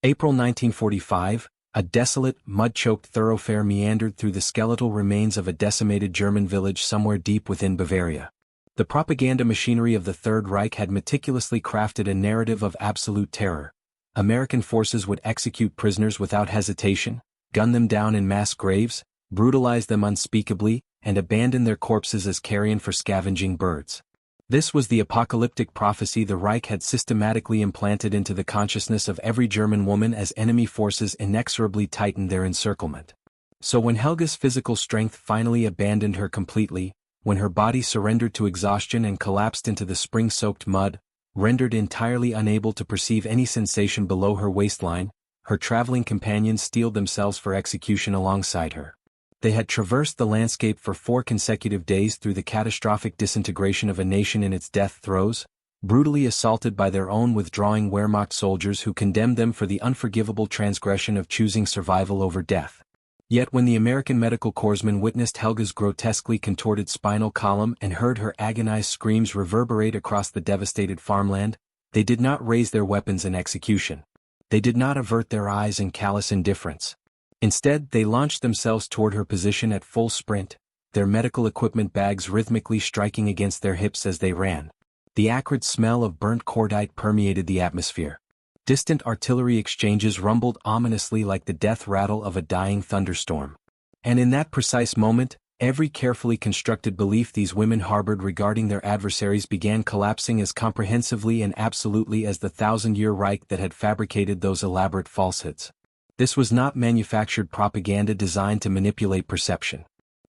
April 1945, a desolate, mud-choked thoroughfare meandered through the skeletal remains of a decimated German village somewhere deep within Bavaria. The propaganda machinery of the Third Reich had meticulously crafted a narrative of absolute terror. American forces would execute prisoners without hesitation, gun them down in mass graves, brutalize them unspeakably, and abandon their corpses as carrion for scavenging birds. This was the apocalyptic prophecy the Reich had systematically implanted into the consciousness of every German woman as enemy forces inexorably tightened their encirclement. So when Helga's physical strength finally abandoned her completely, when her body surrendered to exhaustion and collapsed into the spring-soaked mud, rendered entirely unable to perceive any sensation below her waistline, her traveling companions steeled themselves for execution alongside her. They had traversed the landscape for 4 consecutive days through the catastrophic disintegration of a nation in its death throes, brutally assaulted by their own withdrawing Wehrmacht soldiers who condemned them for the unforgivable transgression of choosing survival over death. Yet when the American medical corpsmen witnessed Helga's grotesquely contorted spinal column and heard her agonized screams reverberate across the devastated farmland, they did not raise their weapons in execution. They did not avert their eyes in callous indifference. Instead, they launched themselves toward her position at full sprint, their medical equipment bags rhythmically striking against their hips as they ran. The acrid smell of burnt cordite permeated the atmosphere. Distant artillery exchanges rumbled ominously like the death rattle of a dying thunderstorm. And in that precise moment, every carefully constructed belief these women harbored regarding their adversaries began collapsing as comprehensively and absolutely as the 1,000-year Reich that had fabricated those elaborate falsehoods. This was not manufactured propaganda designed to manipulate perception.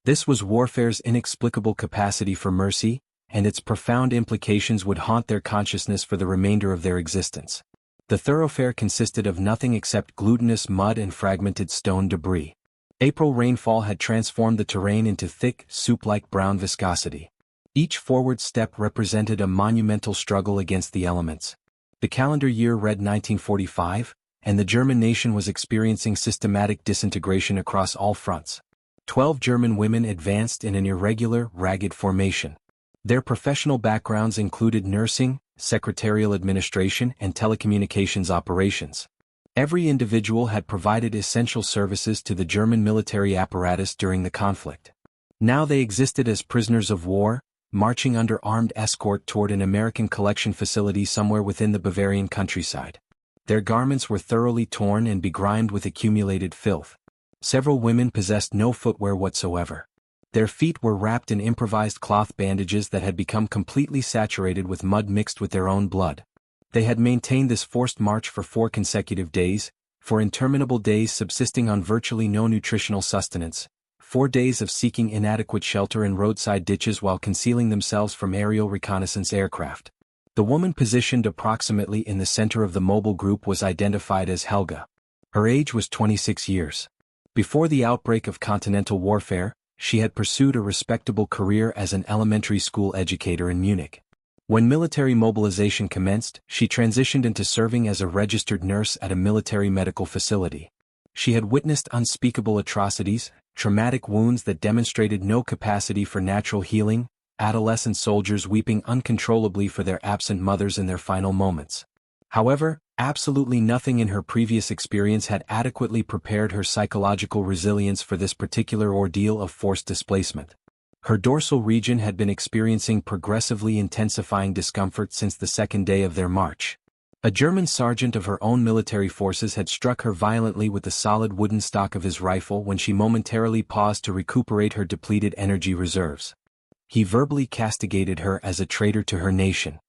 This was warfare's inexplicable capacity for mercy, and its profound implications would haunt their consciousness for the remainder of their existence. The thoroughfare consisted of nothing except glutinous mud and fragmented stone debris. April rainfall had transformed the terrain into thick, soup-like brown viscosity. Each forward step represented a monumental struggle against the elements. The calendar year read 1945, and the German nation was experiencing systematic disintegration across all fronts. 12 German women advanced in an irregular, ragged formation. Their professional backgrounds included nursing, secretarial administration, and telecommunications operations. Every individual had provided essential services to the German military apparatus during the conflict. Now they existed as prisoners of war, marching under armed escort toward an American collection facility somewhere within the Bavarian countryside. Their garments were thoroughly torn and begrimed with accumulated filth. Several women possessed no footwear whatsoever. Their feet were wrapped in improvised cloth bandages that had become completely saturated with mud mixed with their own blood. They had maintained this forced march for 4 consecutive days, for interminable days subsisting on virtually no nutritional sustenance, 4 days of seeking inadequate shelter in roadside ditches while concealing themselves from aerial reconnaissance aircraft. The woman positioned approximately in the center of the mobile group was identified as Helga. Her age was 26 years. Before the outbreak of continental warfare, she had pursued a respectable career as an elementary school educator in Munich. When military mobilization commenced, she transitioned into serving as a registered nurse at a military medical facility. She had witnessed unspeakable atrocities, traumatic wounds that demonstrated no capacity for natural healing, adolescent soldiers weeping uncontrollably for their absent mothers in their final moments. However, absolutely nothing in her previous experience had adequately prepared her psychological resilience for this particular ordeal of forced displacement. Her dorsal region had been experiencing progressively intensifying discomfort since the second day of their march. A German sergeant of her own military forces had struck her violently with the solid wooden stock of his rifle when she momentarily paused to recuperate her depleted energy reserves. He verbally castigated her as a traitor to her nation.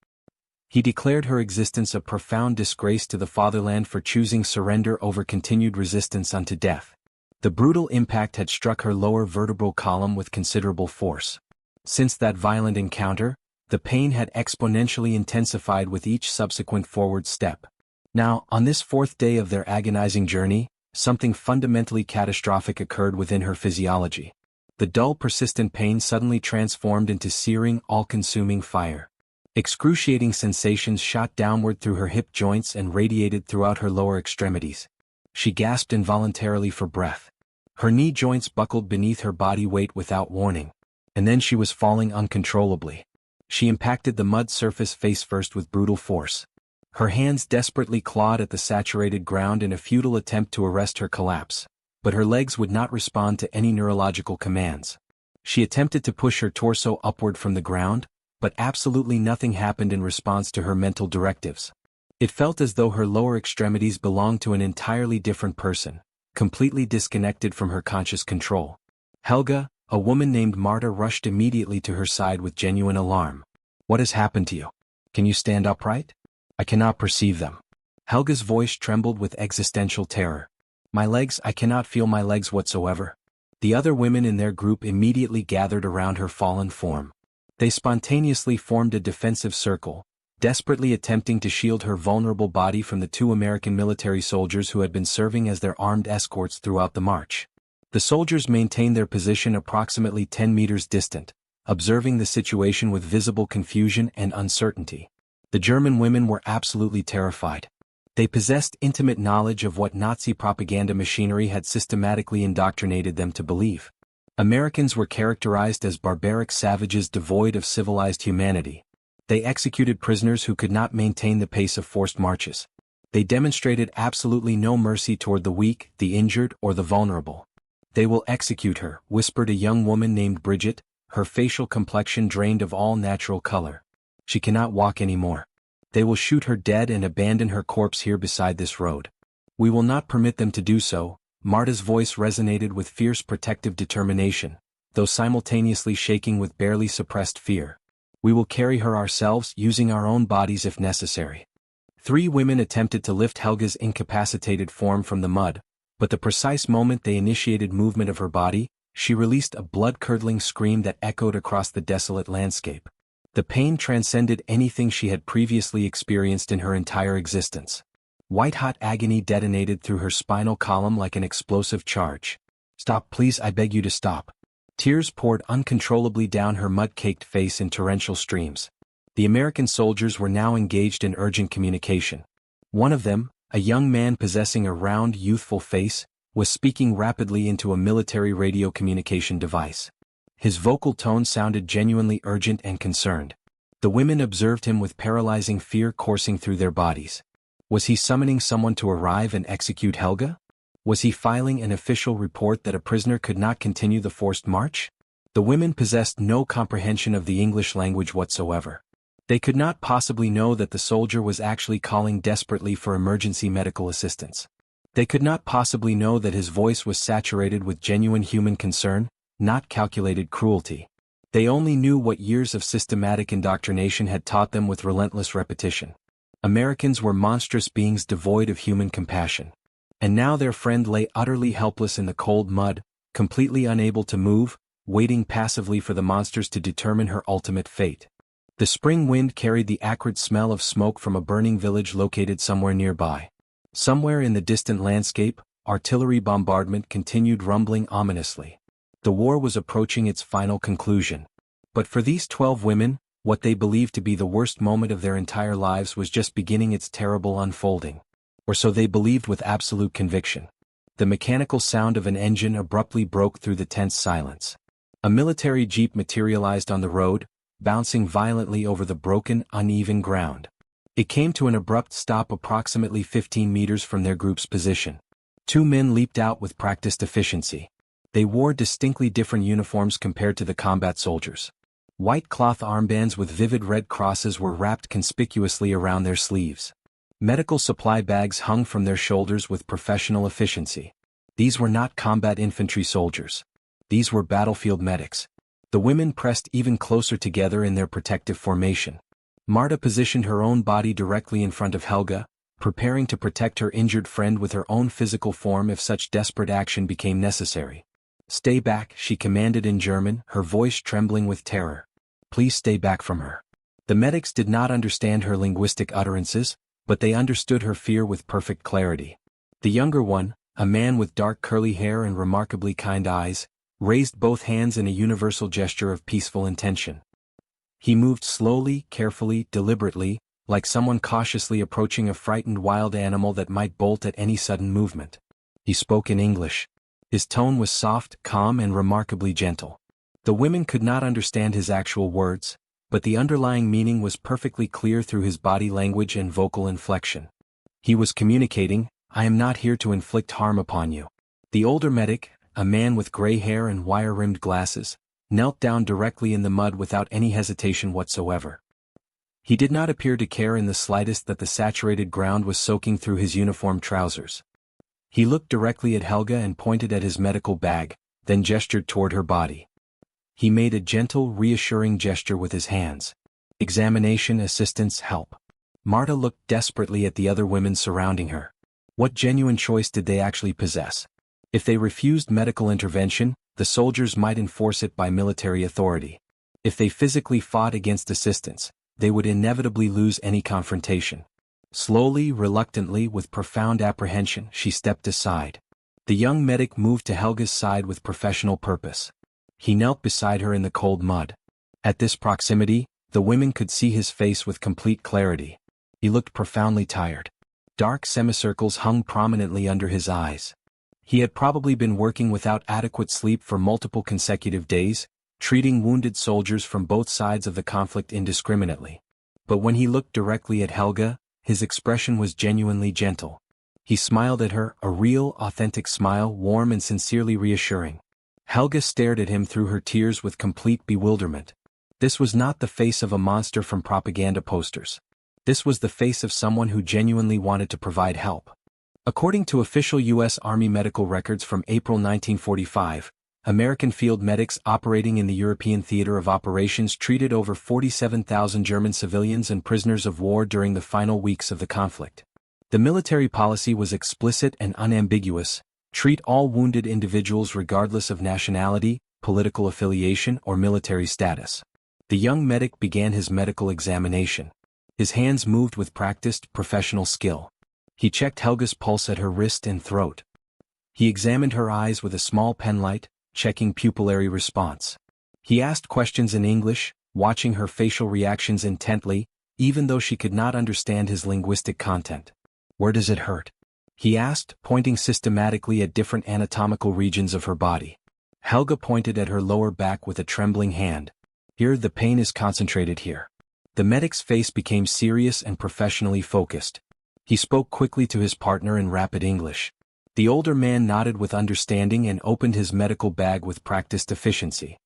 He declared her existence a profound disgrace to the fatherland for choosing surrender over continued resistance unto death. The brutal impact had struck her lower vertebral column with considerable force. Since that violent encounter, the pain had exponentially intensified with each subsequent forward step. Now, on this 4th day of their agonizing journey, something fundamentally catastrophic occurred within her physiology. The dull, persistent pain suddenly transformed into searing, all-consuming fire. Excruciating sensations shot downward through her hip joints and radiated throughout her lower extremities. She gasped involuntarily for breath. Her knee joints buckled beneath her body weight without warning. And then she was falling uncontrollably. She impacted the mud surface face first with brutal force. Her hands desperately clawed at the saturated ground in a futile attempt to arrest her collapse, but her legs would not respond to any neurological commands. She attempted to push her torso upward from the ground, but absolutely nothing happened in response to her mental directives. It felt as though her lower extremities belonged to an entirely different person, completely disconnected from her conscious control. Helga, a woman named Marta, rushed immediately to her side with genuine alarm. "What has happened to you? Can you stand upright?" "I cannot perceive them." Helga's voice trembled with existential terror. "My legs, I cannot feel my legs whatsoever." The other women in their group immediately gathered around her fallen form. They spontaneously formed a defensive circle, desperately attempting to shield her vulnerable body from the 2 American military soldiers who had been serving as their armed escorts throughout the march. The soldiers maintained their position approximately 10 meters distant, observing the situation with visible confusion and uncertainty. The German women were absolutely terrified. They possessed intimate knowledge of what Nazi propaganda machinery had systematically indoctrinated them to believe. Americans were characterized as barbaric savages devoid of civilized humanity. They executed prisoners who could not maintain the pace of forced marches. They demonstrated absolutely no mercy toward the weak, the injured, or the vulnerable. "They will execute her," whispered a young woman named Bridget, her facial complexion drained of all natural color. "She cannot walk anymore. They will shoot her dead and abandon her corpse here beside this road." "We will not permit them to do so." Marta's voice resonated with fierce protective determination, though simultaneously shaking with barely suppressed fear. "We will carry her ourselves, using our own bodies if necessary." 3 women attempted to lift Helga's incapacitated form from the mud, but the precise moment they initiated movement of her body, she released a blood-curdling scream that echoed across the desolate landscape. The pain transcended anything she had previously experienced in her entire existence. White-hot agony detonated through her spinal column like an explosive charge. "Stop, please, I beg you to stop." Tears poured uncontrollably down her mud-caked face in torrential streams. The American soldiers were now engaged in urgent communication. One of them, a young man possessing a round, youthful face, was speaking rapidly into a military radio communication device. His vocal tone sounded genuinely urgent and concerned. The women observed him with paralyzing fear coursing through their bodies. Was he summoning someone to arrive and execute Helga? Was he filing an official report that a prisoner could not continue the forced march? The women possessed no comprehension of the English language whatsoever. They could not possibly know that the soldier was actually calling desperately for emergency medical assistance. They could not possibly know that his voice was saturated with genuine human concern, not calculated cruelty. They only knew what years of systematic indoctrination had taught them with relentless repetition. Americans were monstrous beings devoid of human compassion. And now their friend lay utterly helpless in the cold mud, completely unable to move, waiting passively for the monsters to determine her ultimate fate. The spring wind carried the acrid smell of smoke from a burning village located somewhere nearby. Somewhere in the distant landscape, artillery bombardment continued rumbling ominously. The war was approaching its final conclusion. But for these 12 women, what they believed to be the worst moment of their entire lives was just beginning its terrible unfolding. Or so they believed with absolute conviction. The mechanical sound of an engine abruptly broke through the tense silence. A military jeep materialized on the road, bouncing violently over the broken, uneven ground. It came to an abrupt stop approximately 15 meters from their group's position. 2 men leaped out with practiced efficiency. They wore distinctly different uniforms compared to the combat soldiers. White cloth armbands with vivid red crosses were wrapped conspicuously around their sleeves. Medical supply bags hung from their shoulders with professional efficiency. These were not combat infantry soldiers. These were battlefield medics. The women pressed even closer together in their protective formation. Marta positioned her own body directly in front of Helga, preparing to protect her injured friend with her own physical form if such desperate action became necessary. "Stay back," she commanded in German, her voice trembling with terror. "Please stay back from her." The medics did not understand her linguistic utterances, but they understood her fear with perfect clarity. The younger one, a man with dark curly hair and remarkably kind eyes, raised both hands in a universal gesture of peaceful intention. He moved slowly, carefully, deliberately, like someone cautiously approaching a frightened wild animal that might bolt at any sudden movement. He spoke in English. His tone was soft, calm, and remarkably gentle. The women could not understand his actual words, but the underlying meaning was perfectly clear through his body language and vocal inflection. He was communicating, "I am not here to inflict harm upon you." The older medic, a man with gray hair and wire-rimmed glasses, knelt down directly in the mud without any hesitation whatsoever. He did not appear to care in the slightest that the saturated ground was soaking through his uniform trousers. He looked directly at Helga and pointed at his medical bag, then gestured toward her body. He made a gentle, reassuring gesture with his hands. "Examination, assistance, help." Marta looked desperately at the other women surrounding her. What genuine choice did they actually possess? If they refused medical intervention, the soldiers might enforce it by military authority. If they physically fought against assistance, they would inevitably lose any confrontation. Slowly, reluctantly, with profound apprehension, she stepped aside. The young medic moved to Helga's side with professional purpose. He knelt beside her in the cold mud. At this proximity, the women could see his face with complete clarity. He looked profoundly tired. Dark semicircles hung prominently under his eyes. He had probably been working without adequate sleep for multiple consecutive days, treating wounded soldiers from both sides of the conflict indiscriminately. But when he looked directly at Helga, his expression was genuinely gentle. He smiled at her, a real, authentic smile, warm and sincerely reassuring. Helga stared at him through her tears with complete bewilderment. This was not the face of a monster from propaganda posters. This was the face of someone who genuinely wanted to provide help. According to official U.S. Army medical records from April 1945, American field medics operating in the European theater of operations treated over 47,000 German civilians and prisoners of war during the final weeks of the conflict. The military policy was explicit and unambiguous: treat all wounded individuals regardless of nationality, political affiliation, or military status. The young medic began his medical examination. His hands moved with practiced, professional skill. He checked Helga's pulse at her wrist and throat. He examined her eyes with a small penlight, checking pupillary response. He asked questions in English, watching her facial reactions intently, even though she could not understand his linguistic content. "Where does it hurt?" he asked, pointing systematically at different anatomical regions of her body. Helga pointed at her lower back with a trembling hand. "Here, the pain is concentrated here." The medic's face became serious and professionally focused. He spoke quickly to his partner in rapid English. The older man nodded with understanding and opened his medical bag with practiced efficiency.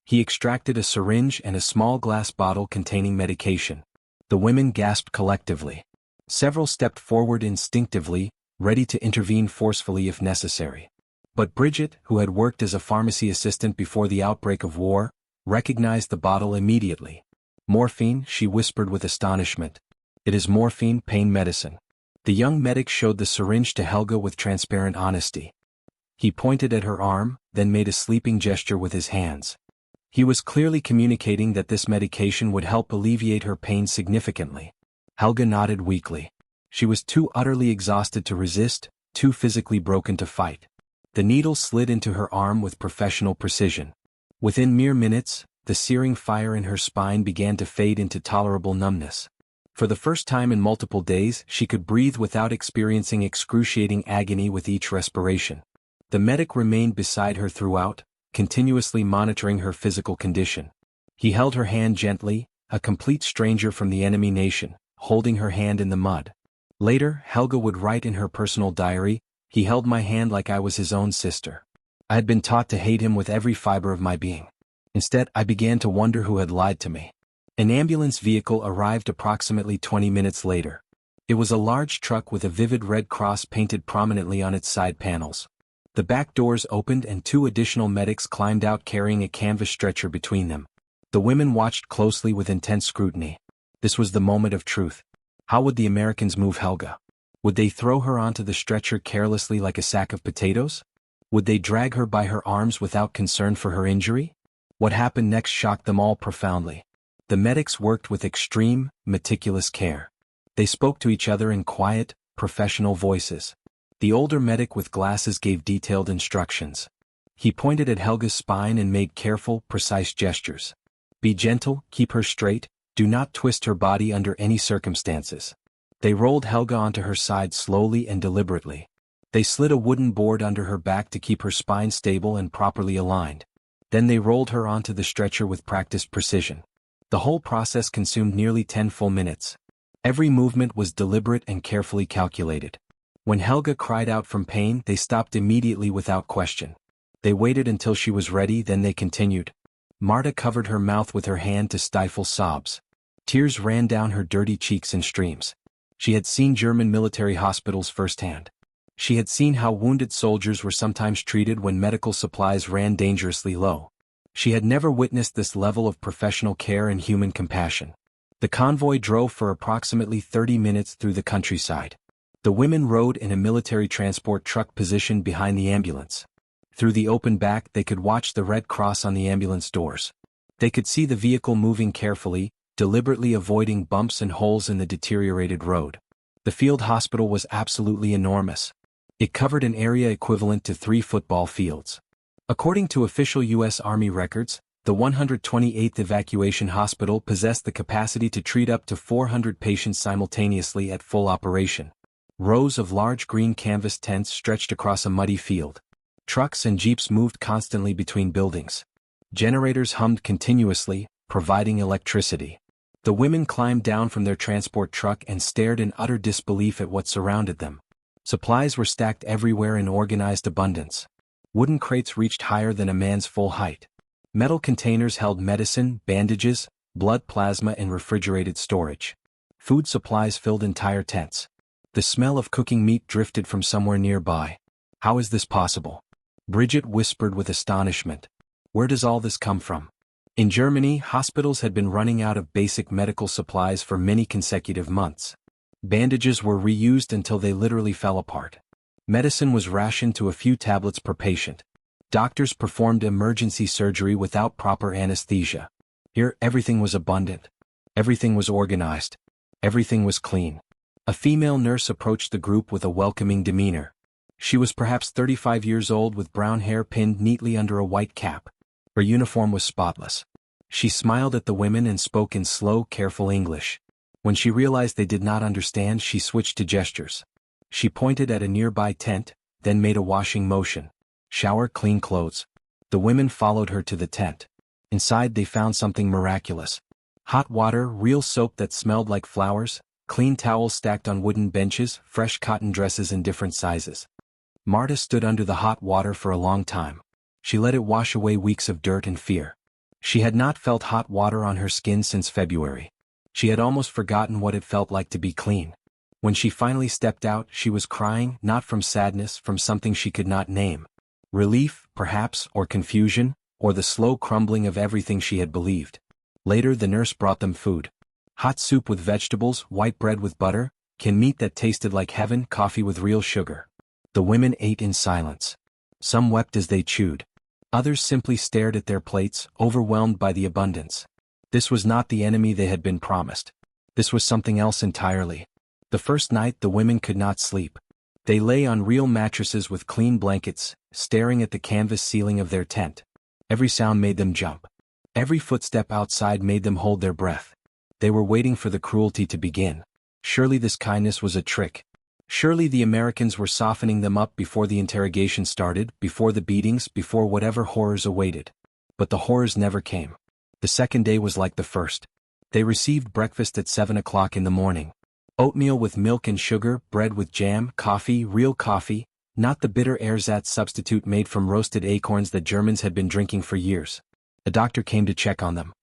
He extracted a syringe and a small glass bottle containing medication. The women gasped collectively. Several stepped forward instinctively, ready to intervene forcefully if necessary. But Bridget, who had worked as a pharmacy assistant before the outbreak of war, recognized the bottle immediately. "Morphine," she whispered with astonishment. "It is morphine, pain medicine." The young medic showed the syringe to Helga with transparent honesty. He pointed at her arm, then made a sleeping gesture with his hands. He was clearly communicating that this medication would help alleviate her pain significantly. Helga nodded weakly. She was too utterly exhausted to resist, too physically broken to fight. The needle slid into her arm with professional precision. Within mere minutes, the searing fire in her spine began to fade into tolerable numbness. For the first time in multiple days, she could breathe without experiencing excruciating agony with each respiration. The medic remained beside her throughout, continuously monitoring her physical condition. He held her hand gently, a complete stranger from the enemy nation, holding her hand in the mud. Later, Helga would write in her personal diary, "He held my hand like I was his own sister. I had been taught to hate him with every fiber of my being. Instead, I began to wonder who had lied to me." An ambulance vehicle arrived approximately 20 minutes later. It was a large truck with a vivid red cross painted prominently on its side panels. The back doors opened and 2 additional medics climbed out carrying a canvas stretcher between them. The women watched closely with intense scrutiny. This was the moment of truth. How would the Americans move Helga? Would they throw her onto the stretcher carelessly like a sack of potatoes? Would they drag her by her arms without concern for her injury? What happened next shocked them all profoundly. The medics worked with extreme, meticulous care. They spoke to each other in quiet, professional voices. The older medic with glasses gave detailed instructions. He pointed at Helga's spine and made careful, precise gestures. "Be gentle, keep her straight, do not twist her body under any circumstances." They rolled Helga onto her side slowly and deliberately. They slid a wooden board under her back to keep her spine stable and properly aligned. Then they rolled her onto the stretcher with practiced precision. The whole process consumed nearly 10 full minutes. Every movement was deliberate and carefully calculated. When Helga cried out from pain, they stopped immediately without question. They waited until she was ready, then they continued. Marta covered her mouth with her hand to stifle sobs. Tears ran down her dirty cheeks in streams. She had seen German military hospitals firsthand. She had seen how wounded soldiers were sometimes treated when medical supplies ran dangerously low. She had never witnessed this level of professional care and human compassion. The convoy drove for approximately 30 minutes through the countryside. The women rode in a military transport truck positioned behind the ambulance. Through the open back they could watch the Red Cross on the ambulance doors. They could see the vehicle moving carefully, deliberately avoiding bumps and holes in the deteriorated road. The field hospital was absolutely enormous. It covered an area equivalent to 3 football fields. According to official U.S. Army records, the 128th Evacuation Hospital possessed the capacity to treat up to 400 patients simultaneously at full operation. Rows of large green canvas tents stretched across a muddy field. Trucks and jeeps moved constantly between buildings. Generators hummed continuously, providing electricity. The women climbed down from their transport truck and stared in utter disbelief at what surrounded them. Supplies were stacked everywhere in organized abundance. Wooden crates reached higher than a man's full height. Metal containers held medicine, bandages, blood plasma and refrigerated storage. Food supplies filled entire tents. The smell of cooking meat drifted from somewhere nearby. How is this possible? Bridget whispered with astonishment. Where does all this come from? In Germany, hospitals had been running out of basic medical supplies for many consecutive months. Bandages were reused until they literally fell apart. Medicine was rationed to a few tablets per patient. Doctors performed emergency surgery without proper anesthesia. Here, everything was abundant. Everything was organized. Everything was clean. A female nurse approached the group with a welcoming demeanor. She was perhaps 35 years old with brown hair pinned neatly under a white cap. Her uniform was spotless. She smiled at the women and spoke in slow, careful English. When she realized they did not understand, she switched to gestures. She pointed at a nearby tent, then made a washing motion. Shower, clean clothes. The women followed her to the tent. Inside they found something miraculous. Hot water, real soap that smelled like flowers, clean towels stacked on wooden benches, fresh cotton dresses in different sizes. Marta stood under the hot water for a long time. She let it wash away weeks of dirt and fear. She had not felt hot water on her skin since February. She had almost forgotten what it felt like to be clean. When she finally stepped out, she was crying, not from sadness, from something she could not name. Relief, perhaps, or confusion, or the slow crumbling of everything she had believed. Later the nurse brought them food. Hot soup with vegetables, white bread with butter, canned meat that tasted like heaven, coffee with real sugar. The women ate in silence. Some wept as they chewed. Others simply stared at their plates, overwhelmed by the abundance. This was not the enemy they had been promised. This was something else entirely. The first night the women could not sleep. They lay on real mattresses with clean blankets, staring at the canvas ceiling of their tent. Every sound made them jump. Every footstep outside made them hold their breath. They were waiting for the cruelty to begin. Surely this kindness was a trick. Surely the Americans were softening them up before the interrogation started, before the beatings, before whatever horrors awaited. But the horrors never came. The second day was like the first. They received breakfast at 7 o'clock in the morning. Oatmeal with milk and sugar, bread with jam, coffee, real coffee, not the bitter ersatz substitute made from roasted acorns that Germans had been drinking for years. A doctor came to check on them.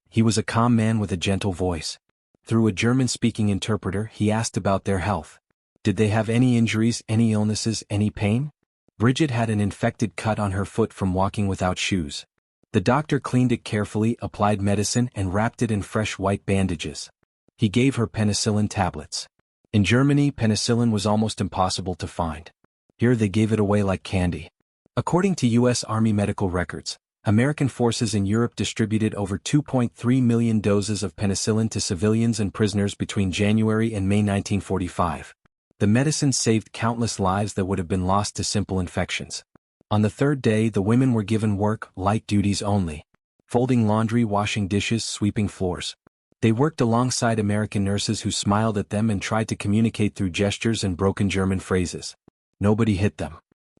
He was a calm man with a gentle voice. Through a German-speaking interpreter, he asked about their health. Did they have any injuries, any illnesses, any pain? Bridget had an infected cut on her foot from walking without shoes. The doctor cleaned it carefully, applied medicine, and wrapped it in fresh white bandages. He gave her penicillin tablets. In Germany, penicillin was almost impossible to find. Here they gave it away like candy. According to U.S. Army medical records, American forces in Europe distributed over 2.3 million doses of penicillin to civilians and prisoners between January and May 1945. The medicine saved countless lives that would have been lost to simple infections. On the third day, the women were given work, light duties only. Folding laundry, washing dishes, sweeping floors. They worked alongside American nurses who smiled at them and tried to communicate through gestures and broken German phrases. Nobody hit them.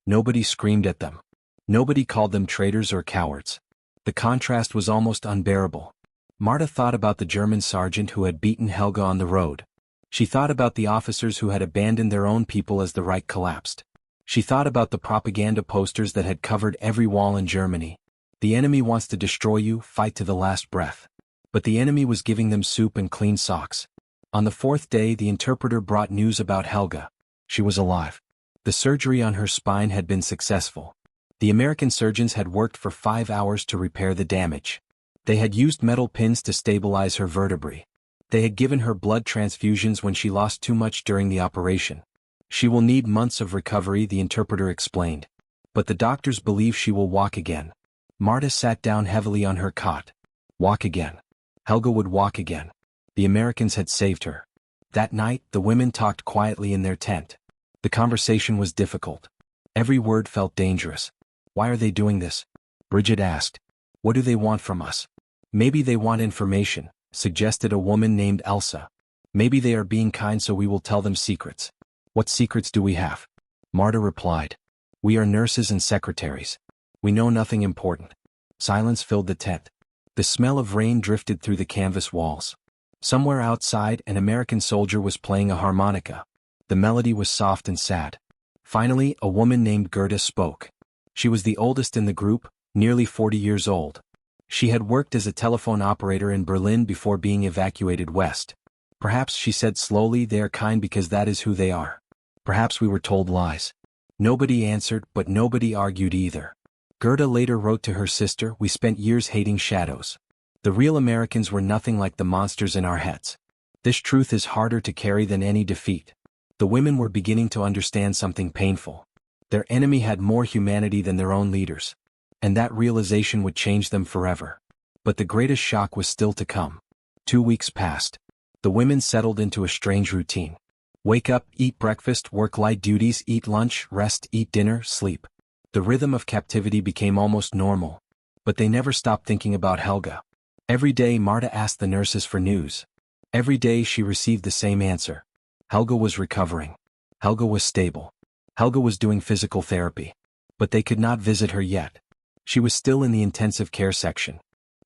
Nobody screamed at them. Nobody called them traitors or cowards. The contrast was almost unbearable. Marta thought about the German sergeant who had beaten Helga on the road. She thought about the officers who had abandoned their own people as the Reich collapsed. She thought about the propaganda posters that had covered every wall in Germany. The enemy wants to destroy you, fight to the last breath. But the enemy was giving them soup and clean socks. On the fourth day, the interpreter brought news about Helga. She was alive. The surgery on her spine had been successful. The American surgeons had worked for 5 hours to repair the damage. They had used metal pins to stabilize her vertebrae. They had given her blood transfusions when she lost too much during the operation. She will need months of recovery, the interpreter explained. But the doctors believe she will walk again. Marta sat down heavily on her cot. Walk again. Helga would walk again. The Americans had saved her. That night, the women talked quietly in their tent. The conversation was difficult. Every word felt dangerous. Why are they doing this? Bridget asked. What do they want from us? Maybe they want information, suggested a woman named Elsa. Maybe they are being kind so we will tell them secrets. What secrets do we have? Marta replied. We are nurses and secretaries. We know nothing important. Silence filled the tent. The smell of rain drifted through the canvas walls. Somewhere outside, an American soldier was playing a harmonica. The melody was soft and sad. Finally, a woman named Gerda spoke. She was the oldest in the group, nearly 40 years old. She had worked as a telephone operator in Berlin before being evacuated west. Perhaps, she said slowly, they are kind because that is who they are. Perhaps we were told lies. Nobody answered, but nobody argued either. Gerda later wrote to her sister, we spent years hating shadows. The real Americans were nothing like the monsters in our heads. This truth is harder to carry than any defeat. The women were beginning to understand something painful. Their enemy had more humanity than their own leaders. And that realization would change them forever. But the greatest shock was still to come. 2 weeks passed. The women settled into a strange routine. Wake up, eat breakfast, work light duties, eat lunch, rest, eat dinner, sleep. The rhythm of captivity became almost normal. But they never stopped thinking about Helga. Every day Marta asked the nurses for news. Every day she received the same answer. Helga was recovering. Helga was stable. Helga was doing physical therapy. But they could not visit her yet. She was still in the intensive care section.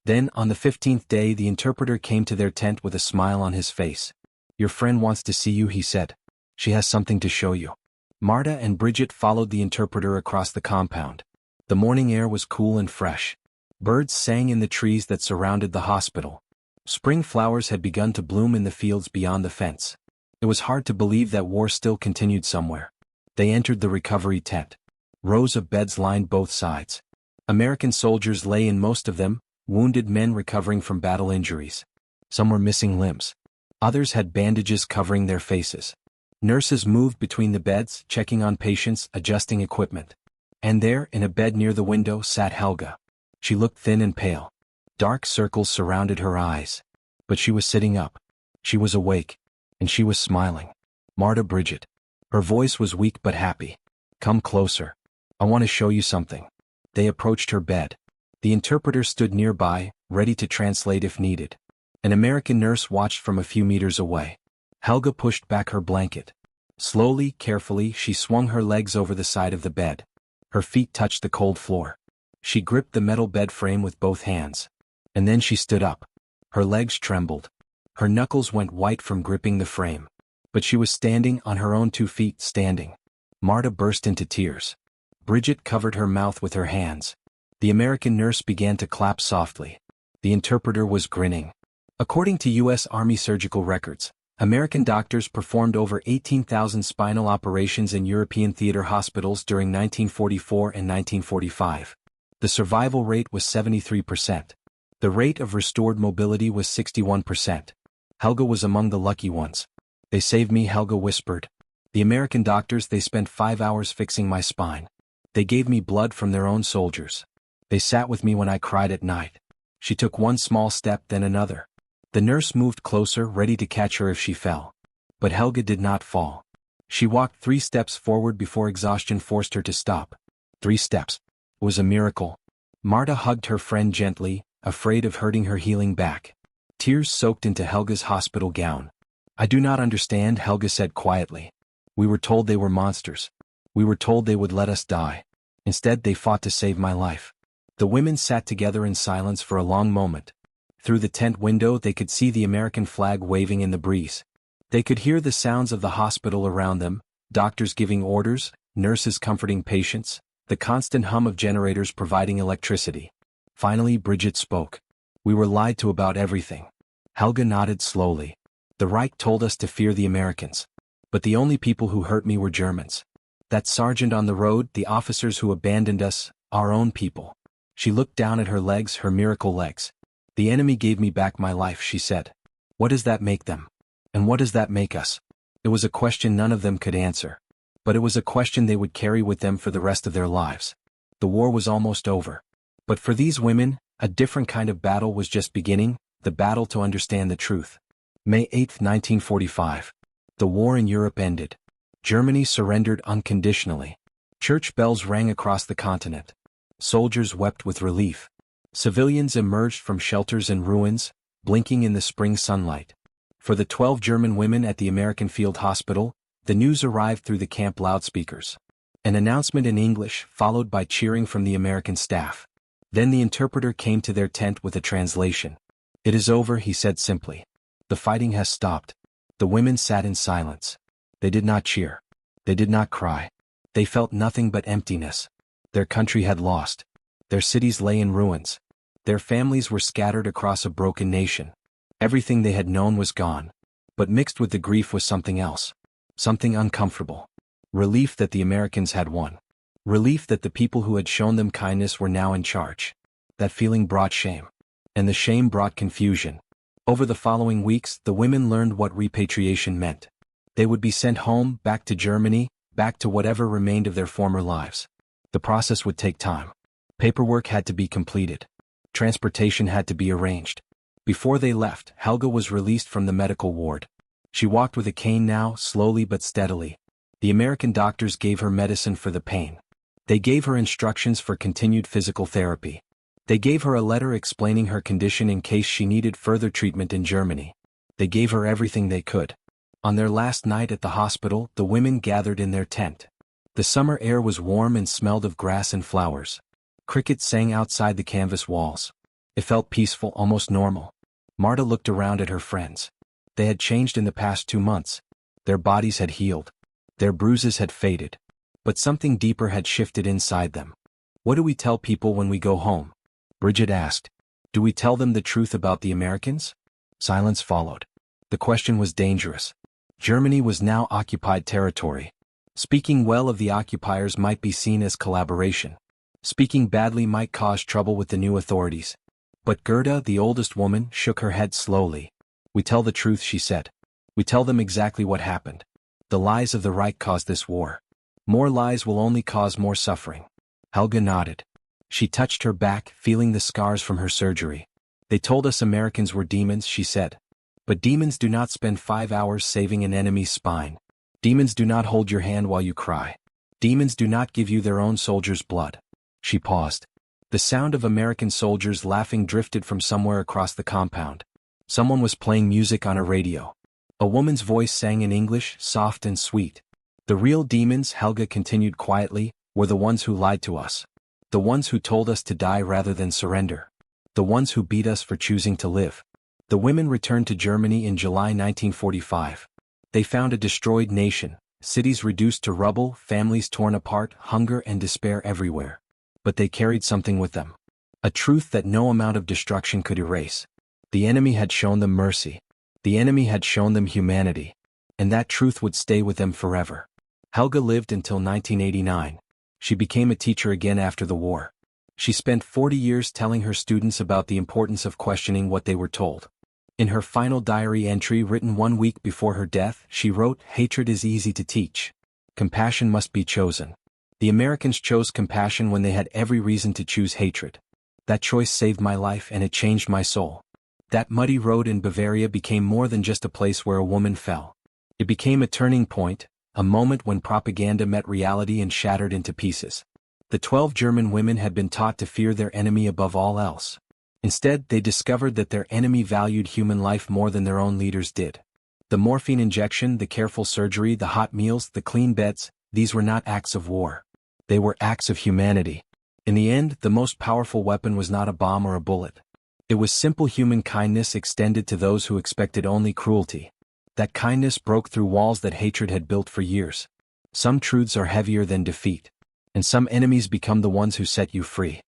Then, on the 15th day, the interpreter came to their tent with a smile on his face. Your friend wants to see you, he said. She has something to show you. Marta and Bridget followed the interpreter across the compound. The morning air was cool and fresh. Birds sang in the trees that surrounded the hospital. Spring flowers had begun to bloom in the fields beyond the fence. It was hard to believe that war still continued somewhere. They entered the recovery tent. Rows of beds lined both sides. American soldiers lay in most of them, wounded men recovering from battle injuries. Some were missing limbs. Others had bandages covering their faces. Nurses moved between the beds, checking on patients, adjusting equipment. And there, in a bed near the window, sat Helga. She looked thin and pale. Dark circles surrounded her eyes. But she was sitting up. She was awake. And she was smiling. Marta, Bridget. Her voice was weak but happy. Come closer. I want to show you something. They approached her bed. The interpreter stood nearby, ready to translate if needed. An American nurse watched from a few meters away. Helga pushed back her blanket. Slowly, carefully, she swung her legs over the side of the bed. Her feet touched the cold floor. She gripped the metal bed frame with both hands. And then she stood up. Her legs trembled. Her knuckles went white from gripping the frame. But she was standing on her own 2 feet, standing. Marta burst into tears. Bridget covered her mouth with her hands. The American nurse began to clap softly. The interpreter was grinning. According to U.S. Army surgical records, American doctors performed over 18,000 spinal operations in European theater hospitals during 1944 and 1945. The survival rate was 73%. The rate of restored mobility was 61%. Helga was among the lucky ones. They saved me, Helga whispered. The American doctors, they spent 5 hours fixing my spine. They gave me blood from their own soldiers. They sat with me when I cried at night. She took one small step, then another. The nurse moved closer, ready to catch her if she fell. But Helga did not fall. She walked 3 steps forward before exhaustion forced her to stop. 3 steps. It was a miracle. Marta hugged her friend gently, afraid of hurting her healing back. Tears soaked into Helga's hospital gown. I do not understand, Helga said quietly. We were told they were monsters. We were told they would let us die. Instead, they fought to save my life. The women sat together in silence for a long moment. Through the tent window they could see the American flag waving in the breeze. They could hear the sounds of the hospital around them, doctors giving orders, nurses comforting patients, the constant hum of generators providing electricity. Finally Bridget spoke. "We were lied to about everything." Helga nodded slowly. "The Reich told us to fear the Americans. But the only people who hurt me were Germans. That sergeant on the road, the officers who abandoned us, our own people." She looked down at her legs, her miracle legs. "The enemy gave me back my life," she said. "What does that make them? And what does that make us?" It was a question none of them could answer. But it was a question they would carry with them for the rest of their lives. The war was almost over. But for these women, a different kind of battle was just beginning, the battle to understand the truth. May 8, 1945. The war in Europe ended. Germany surrendered unconditionally. Church bells rang across the continent. Soldiers wept with relief. Civilians emerged from shelters and ruins, blinking in the spring sunlight. For the 12 German women at the American Field Hospital, the news arrived through the camp loudspeakers. An announcement in English, followed by cheering from the American staff. Then the interpreter came to their tent with a translation. "It is over," he said simply. "The fighting has stopped." The women sat in silence. They did not cheer. They did not cry. They felt nothing but emptiness. Their country had lost. Their cities lay in ruins. Their families were scattered across a broken nation. Everything they had known was gone. But mixed with the grief was something else. Something uncomfortable. Relief that the Americans had won. Relief that the people who had shown them kindness were now in charge. That feeling brought shame. And the shame brought confusion. Over the following weeks, the women learned what repatriation meant. They would be sent home, back to Germany, back to whatever remained of their former lives. The process would take time. Paperwork had to be completed. Transportation had to be arranged. Before they left, Helga was released from the medical ward. She walked with a cane now, slowly but steadily. The American doctors gave her medicine for the pain. They gave her instructions for continued physical therapy. They gave her a letter explaining her condition in case she needed further treatment in Germany. They gave her everything they could. On their last night at the hospital, the women gathered in their tent. The summer air was warm and smelled of grass and flowers. Crickets sang outside the canvas walls. It felt peaceful, almost normal. Marta looked around at her friends. They had changed in the past 2 months. Their bodies had healed. Their bruises had faded. But something deeper had shifted inside them. "What do we tell people when we go home?" Bridget asked. "Do we tell them the truth about the Americans?" Silence followed. The question was dangerous. Germany was now occupied territory. Speaking well of the occupiers might be seen as collaboration. Speaking badly might cause trouble with the new authorities. But Gerda, the oldest woman, shook her head slowly. "We tell the truth," she said. "We tell them exactly what happened. The lies of the Reich caused this war. More lies will only cause more suffering." Helga nodded. She touched her back, feeling the scars from her surgery. "They told us Americans were demons," she said. "But demons do not spend 5 hours saving an enemy's spine. Demons do not hold your hand while you cry. Demons do not give you their own soldiers' blood." She paused. The sound of American soldiers laughing drifted from somewhere across the compound. Someone was playing music on a radio. A woman's voice sang in English, soft and sweet. "The real demons," Helga continued quietly, "were the ones who lied to us. The ones who told us to die rather than surrender. The ones who beat us for choosing to live." The women returned to Germany in July 1945. They found a destroyed nation, cities reduced to rubble, families torn apart, hunger and despair everywhere. But they carried something with them. A truth that no amount of destruction could erase. The enemy had shown them mercy. The enemy had shown them humanity. And that truth would stay with them forever. Helga lived until 1989. She became a teacher again after the war. She spent 40 years telling her students about the importance of questioning what they were told. In her final diary entry written 1 week before her death, she wrote, "Hatred is easy to teach. Compassion must be chosen. The Americans chose compassion when they had every reason to choose hatred. That choice saved my life and it changed my soul." That muddy road in Bavaria became more than just a place where a woman fell. It became a turning point, a moment when propaganda met reality and shattered into pieces. The 12 German women had been taught to fear their enemy above all else. Instead, they discovered that their enemy valued human life more than their own leaders did. The morphine injection, the careful surgery, the hot meals, the clean beds, these were not acts of war. They were acts of humanity. In the end, the most powerful weapon was not a bomb or a bullet. It was simple human kindness extended to those who expected only cruelty. That kindness broke through walls that hatred had built for years. Some truths are heavier than defeat, and some enemies become the ones who set you free.